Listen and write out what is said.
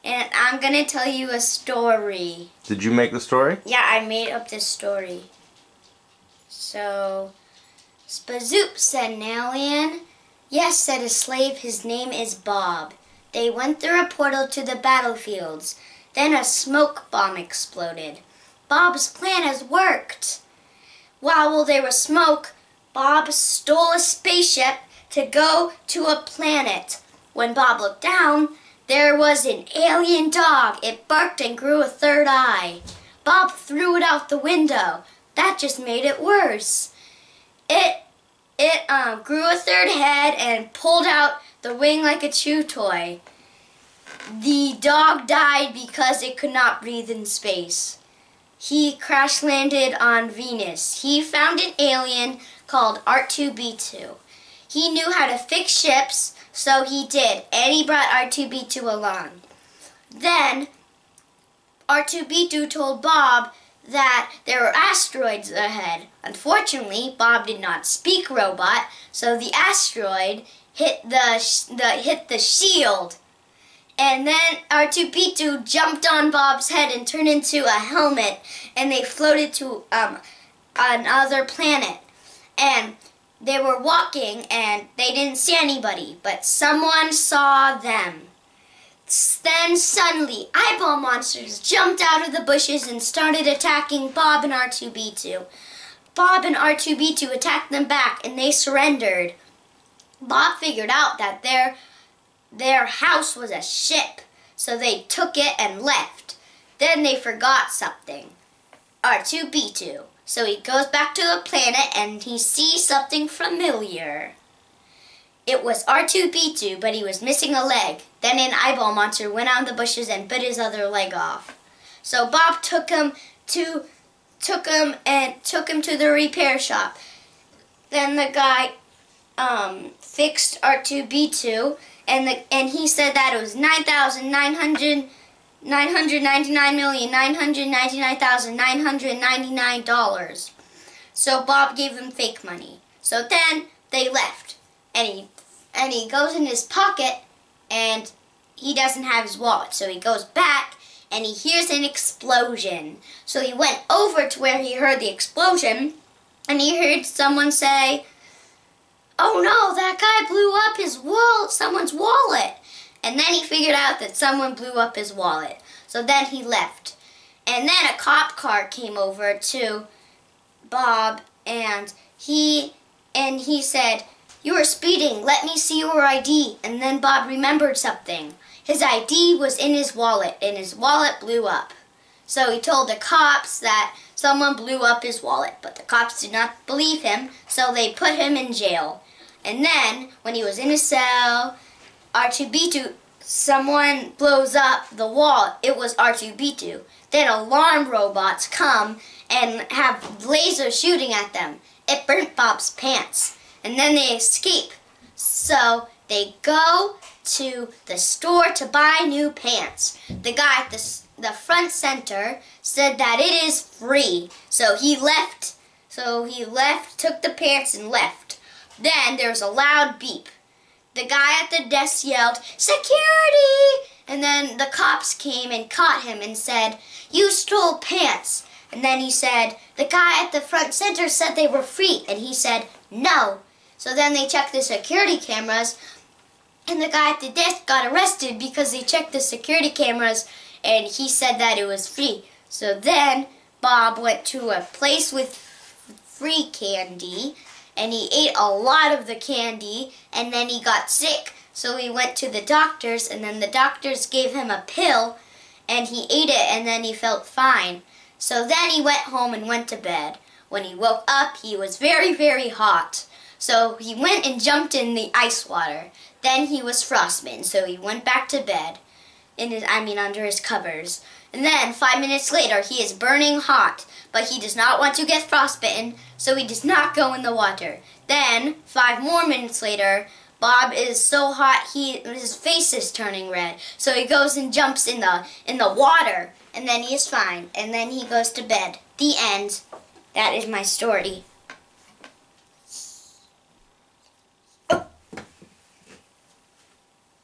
and I'm gonna tell you a story. Did you make the story? Yeah, I made up this story. So, Spazoop, said an alien. Yes, said a slave, his name is Bob. They went through a portal to the battlefields. Then a smoke bomb exploded. Bob's plan has worked. While there was smoke, Bob stole a spaceship to go to a planet. When Bob looked down, there was an alien dog. It barked and grew a third eye. Bob threw it out the window. That just made it worse. It grew a third head and pulled out the wing like a chew toy. The dog died because it could not breathe in space. He crash landed on Venus. He found an alien called R2-B2. He knew how to fix ships, so he did, and he brought R2-B2 along. Then R2-B2 told Bob that there were asteroids ahead. Unfortunately, Bob did not speak robot, so the asteroid hit the shield. And then R2-B2 jumped on Bob's head and turned into a helmet, and they floated to another planet. And they were walking, and they didn't see anybody, but someone saw them. Then suddenly, eyeball monsters jumped out of the bushes and started attacking Bob and R2-B2. Bob and R2-B2 attacked them back, and they surrendered. Bob figured out that their house was a ship, so they took it and left. Then they forgot something. R2-B2. So he goes back to the planet and he sees something familiar. It was R2-B2, but he was missing a leg. Then an eyeball monster went out in the bushes and bit his other leg off. So Bob took him to the repair shop. Then the guy fixed R2-B2, and he said that it was $999,999,999. So Bob gave them fake money. So then they left, and he goes in his pocket, and he doesn't have his wallet. So he goes back, and he hears an explosion. So he went over to where he heard the explosion, and he heard someone say, "Oh no, that guy blew up someone's wallet." And then he figured out that someone blew up his wallet. So then he left. And then a cop car came over to Bob, and he said, "You were speeding, let me see your ID." And then Bob remembered something. His ID was in his wallet, and his wallet blew up. So he told the cops that someone blew up his wallet, but the cops did not believe him, so they put him in jail. And then, when he was in his cell, R2-B2, someone blows up the wall. It was R2-B2. Then alarm robots come and have lasers shooting at them. It burnt Bob's pants. And then they escape. So they go to the store to buy new pants. The guy at the front center said that it is free. So he left, took the pants and left. Then there was a loud beep. The guy at the desk yelled, "Security!" And then the cops came and caught him and said, "You stole pants." And then he said, "The guy at the front center said they were free." And he said, "No." So then they checked the security cameras, and the guy at the desk got arrested because they checked the security cameras and he said that it was free. So then Bob went to a place with free candy, and he ate a lot of the candy, and then he got sick. So he went to the doctors, and then the doctors gave him a pill, and he ate it, and then he felt fine. So then he went home and went to bed. When he woke up, he was very, very hot. So he went and jumped in the ice water. Then he was frostbitten, so he went back to bed, under his covers. And then 5 minutes later, he is burning hot, but he does not want to get frostbitten, so he does not go in the water. Then 5 more minutes later, Bob is so hot his face is turning red, so he goes and jumps in the water, and then he is fine, and then he goes to bed. The end. That is my story.